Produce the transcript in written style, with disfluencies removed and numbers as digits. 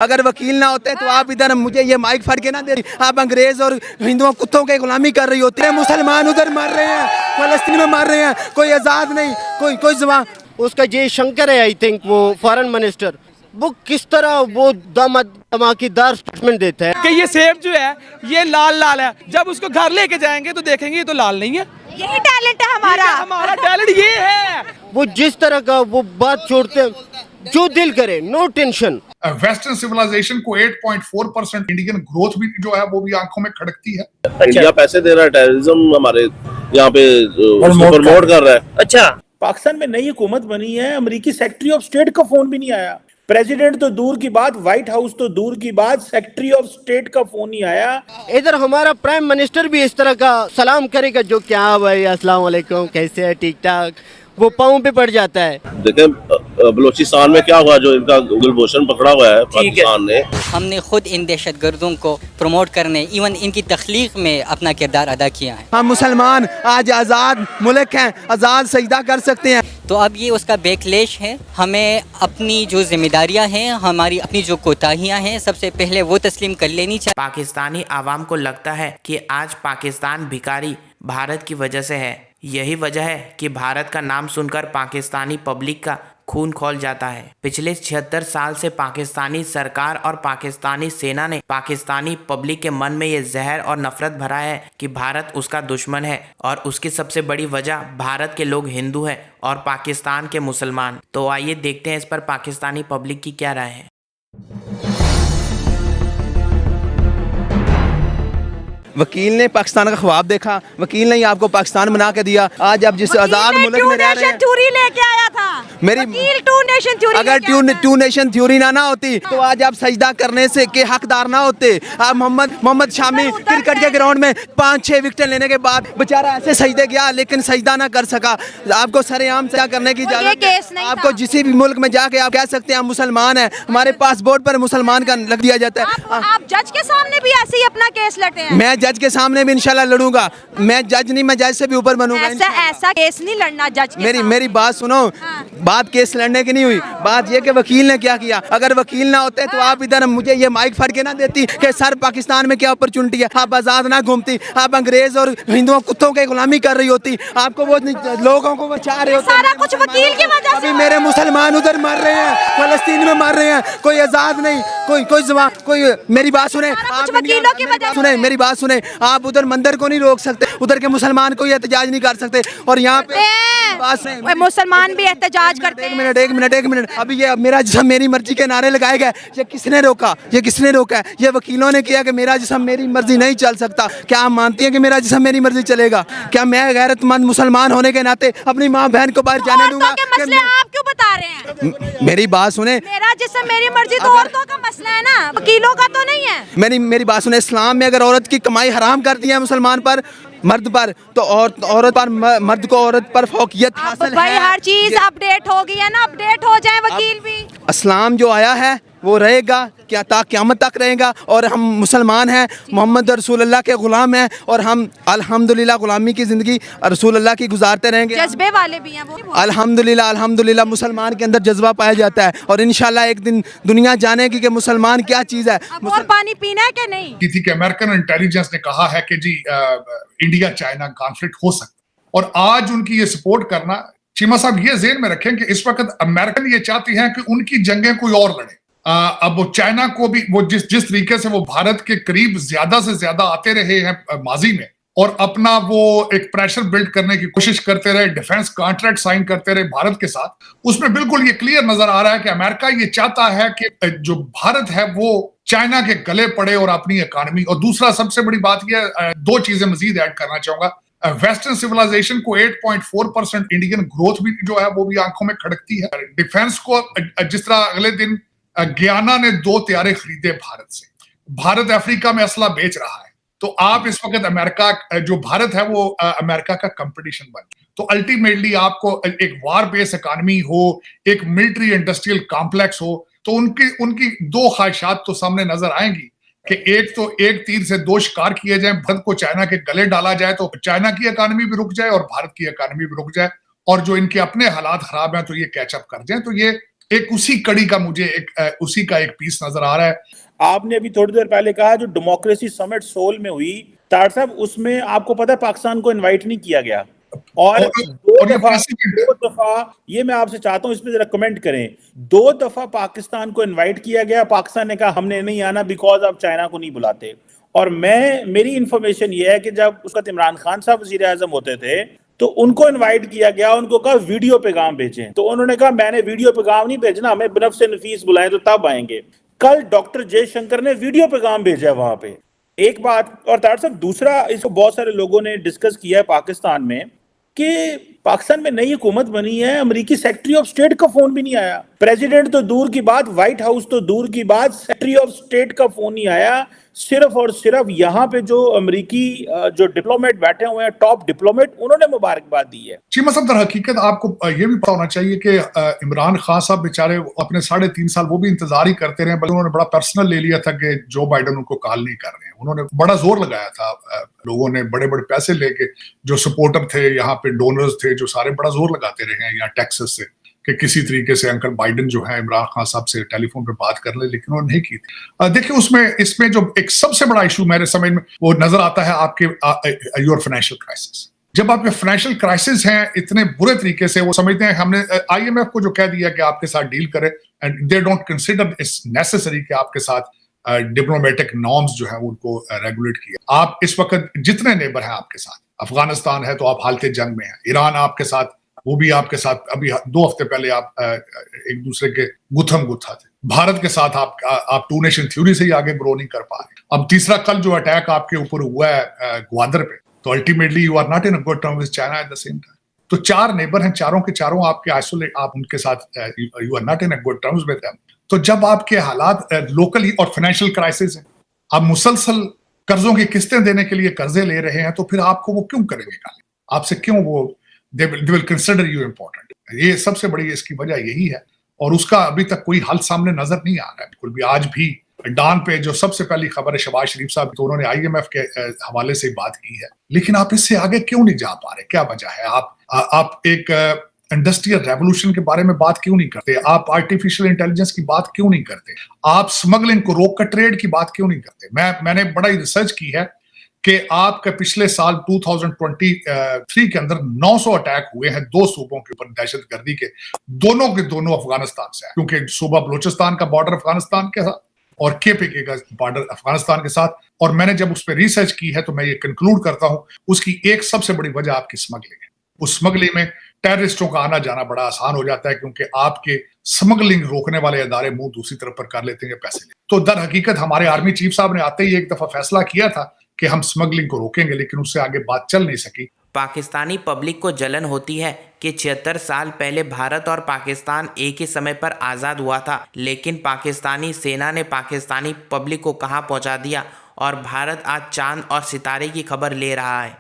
अगर वकील ना होते तो आप इधर मुझे ये माइक फाड़ के ना दे रही, आप अंग्रेज और हिंदुओं कुत्तों के गुलामी कर रही होती है। मुसलमान उधर मर रहे हैं, फलस्तीन में मर रहे हैं, कोई आज़ाद नहीं, कोई जवान। उसका जयशंकर है, आई थिंक वो फॉरेन मिनिस्टर, वो किस तरह वो धमाकेदार स्टेटमेंट देता है कि ये सेब जो है ये लाल लाल है, जब उसको घर लेके जाएंगे तो देखेंगे ये तो लाल नहीं है। यही टैलेंट है हमारा टैलेंट ये है। वो जिस तरह का वो बात छोड़ते हैं, जो दिल करे, नो टेंशन। वेस्टर्न सिविलाइजेशन को 8.4% इंडियन ग्रोथ भी जो है वो भी आंखों में खड़कती है। इंडिया पैसे दे रहा है, टेररिज्म हमारे यहाँ पे प्रमोट कर रहा है। अच्छा, पाकिस्तान में नई हुकूमत बनी है, अमेरिकी सेक्रेटरी ऑफ स्टेट का फोन भी नहीं आया, प्रेसिडेंट तो दूर की बात, व्हाइट हाउस तो दूर की बात, सेक्रेटरी ऑफ स्टेट का फोन नहीं आया। इधर हमारा प्राइम मिनिस्टर भी इस तरह का सलाम करेगा जो क्या भाई अस्सलाम वालेकुम, कैसे है, ठीक ठाक, वो पाँव पे पड़ जाता है। देखें बलूचिस्तान में क्या हुआ, जो इनका गुलभूषण पकड़ा हुआ है पाकिस्तान ने। हमने खुद इन दहशतगर्दों को प्रमोट करने, इवन इनकी तख्लीक में अपना किरदार अदा किया है। हम मुसलमान आज आज़ाद मुल्क हैं, आज़ाद सजदा कर सकते हैं। तो अब ये उसका बैकलेश है। हमें अपनी जो जिम्मेदारियां हैं, हमारी अपनी जो कोताहियां हैं, सबसे पहले वो तस्लीम कर लेनी चाहिए। पाकिस्तानी आवाम को लगता है कि आज पाकिस्तान भिखारी भारत की वजह से है। यही वजह है कि भारत का नाम सुनकर पाकिस्तानी पब्लिक का खून खौल जाता है। पिछले 76 साल से पाकिस्तानी सरकार और पाकिस्तानी सेना ने पाकिस्तानी पब्लिक के मन में ये जहर और नफरत भरा है कि भारत उसका दुश्मन है, और उसकी सबसे बड़ी वजह भारत के लोग हिंदू हैं और पाकिस्तान के मुसलमान। तो आइए देखते हैं इस पर पाकिस्तानी पब्लिक की क्या राय है। वकील ने पाकिस्तान का ख्वाब देखा, वकील ने ही आपको पाकिस्तान बना के दिया। आज आप जिस आज़ाद मुल्क में रह रहे हैं, थ्योरी लेके आया था मेरी वकील, टू नेशन थ्योरी। अगर टू नेशन थ्योरी ना होती तो आज आप सजदा करने से के हकदार ना होते। आप मोहम्मद शामी क्रिकेट के ग्राउंड में 5-6 विकेट लेने के बाद बेचारा ऐसे सजदे गया, लेकिन सजदा ना कर सका। आपको सरेआम सजा करने की इजाजत है। आपको किसी भी मुल्क में जाके आप कह सकते हैं हम मुसलमान हैं, हमारे पासपोर्ट पर मुसलमान का लग दिया जाता है। आप जज के सामने भी ऐसे ही अपना केस लड़ते हैं। मैं जज के सामने भी इंशाल्लाह लड़ूंगा। मैं जज नहीं, मैं जज से भी ऊपर बनूंगा। ऐसा केस नहीं लड़ना जज के मेरी बात सुनो। बात केस लड़ने की नहीं हुई, बात ये कि वकील ने क्या किया। अगर वकील ना होते तो आप इधर मुझे ये माइक फाड़ के ना देती कि सर पाकिस्तान में क्या अपॉर्चुनिटी है, आप आज़ाद ना घूमती, आप अंग्रेज और हिंदुओं कुत्तों के गुलामी कर रही होती, आपको वो लोगों को बचा रहे होते। सारा कुछ वकील की वजह से। अभी मेरे मुसलमान उधर मर रहे हैं, फलस्तीन में मर रहे हैं, कोई आज़ाद नहीं, कोई जवान, कोई। मेरी बात सुने, कुछ वकीलों की वजह सुने, मेरी बात सुने। आप उधर मंदिर को नहीं रोक सकते, उधर के मुसलमान को एहतजाज नहीं कर सकते, और यहाँ पे मुसलमान भी एहतजाज करते हैं। एक मिनट। अभी ये मेरा जिस्म मेरी मर्जी के नारे लगाए गए, ये किसने रोका? ये किसने रोका है? ये वकीलों ने किया कि मेरा जिस्म मेरी मर्जी नहीं चल सकता। क्या आप मानती हैं कि मेरा जिस्म मेरी मर्जी चलेगा? क्या मैं गैरतमंद मुसलमान होने के नाते अपनी माँ बहन को बाहर जाने दूंगा? आप क्यों बता रहे हैं? मेरी बात सुने, मेरा जिस्म मेरी मर्जी तो औरतों का मसला है ना, वकीलों का तो नहीं है। मेरी बात सुने, इस्लाम में अगर औरत की कमाई हराम कर दी है मुसलमान पर, मर्द पर, तो औरत पर, मर्द को औरत पर फौकियत हासिल भाई है। हर चीज अपडेट हो गई है ना, अपडेट हो जाए वकील भी। इस्लाम जो आया है वो रहेगा, क्या क़यामत तक रहेगा। और हम मुसलमान हैं, मोहम्मद रसूलुल्लाह के ग़ुलाम हैं, और हम अल्हम्दुलिल्लाह ग़ुलामी की ज़िंदगी रसूलुल्लाह की गुजारते रहेंगे। जज्बे वाले भी हैं वो। अल्हम्दुलिल्लाह मुसलमान के अंदर जज्बा पाया जाता है, और इंशाल्लाह एक दिन दुनिया जानेगी कि मुसलमान क्या चीज़ है। और पानी पीना है कि नहीं? थी कि अमेरिकन इंटेलिजेंस ने कहा है कि जी इंडिया चाइना कॉन्फ्लिक्ट हो सकता, और आज उनकी ये सपोर्ट करना, चीमा साहब ये ज़हन में रखें कि इस वक्त अमेरिकन ये चाहती हैं कि उनकी जंगें कोई और लड़े। अब वो चाइना को भी वो जिस तरीके से वो भारत के करीब ज्यादा से ज्यादा आते रहे हैं माजी में, और अपना वो एक प्रेशर बिल्ड करने की कोशिश करते रहे, डिफेंस कॉन्ट्रैक्ट साइन करते रहे भारत के साथ, उसमें बिल्कुल ये क्लियर नजर आ रहा है कि अमेरिका ये चाहता है कि जो भारत है वो चाइना के गले पड़े और अपनी इकॉनमी। और दूसरा सबसे बड़ी बात यह, 2 चीजें मजीद ऐड करना चाहूंगा। वेस्टर्न सिविलाइजेशन को 8.4% इंडियन ग्रोथ भी जो है वो भी आंखों में खड़कती है। डिफेंस को जिस तरह अगले दिन गयाना ने 2 त्यारे खरीदे भारत से, भारत अफ्रीका में असला बेच रहा है, तो आप इस वक्त अमेरिका, जो भारत है वो अमेरिका का कंपटीशन बन, तो अल्टीमेटली आपको एक वार बेस इकॉनमी हो, एक मिलिट्री इंडस्ट्रियल कॉम्प्लेक्स हो, तो उनकी 2 ख्वाहिशात तो सामने नजर आएंगी कि एक तो एक तीर से 2 शिकार किए जाए, भारत को चाइना के गले डाला जाए तो चाइना की इकॉनमी भी रुक जाए और भारत की इकॉनमी भी रुक जाए, और जो इनके अपने हालात खराब हैं तो ये कैचअप कर जाए। तो ये एक उसी कड़ी का मुझे उसी का एक पीस नजर आ रहा है। आपने अभी थोड़ी देर पहले कहा जो डेमोक्रेसी समिट सोल में हुई, तार साहब, उसमें आपको पता है पाकिस्तान को इनवाइट नहीं किया गया, और ये दो दफा ये मैं आपसे चाहता हूं इस पे जरा कमेंट करें। 2 दफा पाकिस्तान को इनवाइट किया गया, पाकिस्तान ने कहा हमने नहीं आना बिकॉज आप चाइना को नहीं बुलाते। और मेरी इंफॉर्मेशन ये है कि जब उस वक्त इमरान खान साहब वजीर आजम होते थे तो उनको इनवाइट किया गया, उनको कहा वीडियो पैगाम भेजें, तो उन्होंने कहा मैंने वीडियो पैगाम नहीं भेजना, हमें बनफ़ नफीस बुलाएं तो तब आएंगे। कल डॉक्टर जयशंकर ने वीडियो पैगाम भेजा वहां पे, एक बात। और तार साहब, दूसरा, इसको बहुत सारे लोगों ने डिस्कस किया है पाकिस्तान में कि पाकिस्तान में नई हुकूमत बनी है, अमेरिकी सेक्रेटरी ऑफ स्टेट का फोन भी नहीं आया। प्रेसिडेंट तो दूर की बात, व्हाइट हाउस तो दूर की बात, सेक्रेटरी ऑफ स्टेट का फोन नहीं आया। सिर्फ और सिर्फ यहाँ पे जो अमेरिकी जो डिप्लोमेट बैठे हुए हैं, टॉप डिप्लोमेट, उन्होंने मुबारकबाद दी है। चीमा साहब, दर हकीकत आपको ये भी पता होना चाहिए कि इमरान खान साहब बेचारे अपने 3.5 साल वो भी इंतजार ही करते रहे, बल्कि उन्होंने बड़ा पर्सनल ले लिया था कि जो बाइडन उनको कॉल नहीं कर रहे हैं। उन्होंने बड़ा जोर लगाया था, लोगों ने बड़े बड़े पैसे लेके, जो सपोर्टर थे यहाँ पे, डोनर्स थे जो सारे, बड़ा जोर लगाते रहे हैं यहाँ टेक्सास से कि किसी तरीके से अंकल बाइडन जो है इमरान खान साहब से टेलीफोन पे बात कर ले, लेकिन उन्होंने नहीं की थी। देखिए, इसमें जो एक सबसे बड़ा इशू मेरे समझ में वो नजर आता है आपके योर फाइनेंशियल क्राइसिस। जब आपके फाइनेंशियल क्राइसिस हैं इतने बुरे तरीके से, वो समझते हैं हमने IMF को जो कह दिया कि आपके साथ डील करे, and they don't consider it's necessary कि आपके साथ डिप्लोमेटिक नॉर्म्स जो है उनको रेगुलेट किया। आप इस वक्त जितने नेबर हैं आपके साथ, अफगानिस्तान है तो आप हालत जंग में है, ईरान आपके साथ, वो भी आपके साथ, अभी 2 हफ्ते पहले आप एक दूसरे के गुत्थम गुत्था थे। भारत के साथ आप 2 नेशन थ्योरी से ही आगे ग्रो नहीं कर पा रहे। अब तीसरा कल जो अटैक आपके ऊपर हुआ है ग्वादर पे, तो ultimately you are not in a good term with China at the same time. तो 4 नेबर हैं, चारों के चारों आपके आइसोलेट, आप उनके साथ you are not in a good terms with them. तो जब आपके हालात लोकली और फाइनेंशियल क्राइसिस है, आप मुसलसल कर्जों की किस्तें देने के लिए कर्जे ले रहे हैं, तो फिर आपको वो क्यों करेंगे काले? आपसे क्यों वो they will consider you important? ये सबसे बड़ी इसकी वजह यही है, और उसका अभी तक कोई हल सामने नजर नहीं आ रहा है बिल्कुल भी। आज भी डान पे जो सबसे पहली खबर है शहबाज शरीफ साहब, तो उन्होंने IMF के हवाले से बात की है, लेकिन आप इससे आगे क्यों नहीं जा पा रहे? क्या वजह है? आप एक इंडस्ट्रियल रेवोल्यूशन के बारे में बात क्यों नहीं करते? आप आर्टिफिशियल इंटेलिजेंस की बात क्यों नहीं करते? आप स्मगलिंग को रोककर ट्रेड की बात क्यों नहीं करते? मैंने बड़ा ही रिसर्च की है कि आपके पिछले साल 2023 के अंदर 900 अटैक हुए हैं 2 सूबों के ऊपर दहशतगर्दी के दोनों अफगानिस्तान से हैं, क्योंकि सूबा बलूचिस्तान का बॉर्डर अफगानिस्तान के साथ और KPK का बॉर्डर अफगानिस्तान के साथ। और मैंने जब उस पर रिसर्च की है तो मैं ये कंक्लूड करता हूं, उसकी एक सबसे बड़ी वजह आपकी स्मगलिंग है। उस स्मगलिंग में टेररिस्टों का आना जाना बड़ा आसान हो जाता है, क्योंकि आपके स्मगलिंग रोकने वाले अदारे मुंह दूसरी तरफ पर कर लेते हैं पैसे ले। तो दर हकीकत हमारे आर्मी चीफ साहब ने आते ही एक दफा फैसला किया था कि हम स्मगलिंग को रोकेंगे, लेकिन उससे आगे बात चल नहीं सकी। पाकिस्तानी पब्लिक को जलन होती है कि 76 साल पहले भारत और पाकिस्तान एक ही समय पर आज़ाद हुआ था, लेकिन पाकिस्तानी सेना ने पाकिस्तानी पब्लिक को कहां पहुंचा दिया और भारत आज चांद और सितारे की खबर ले रहा है।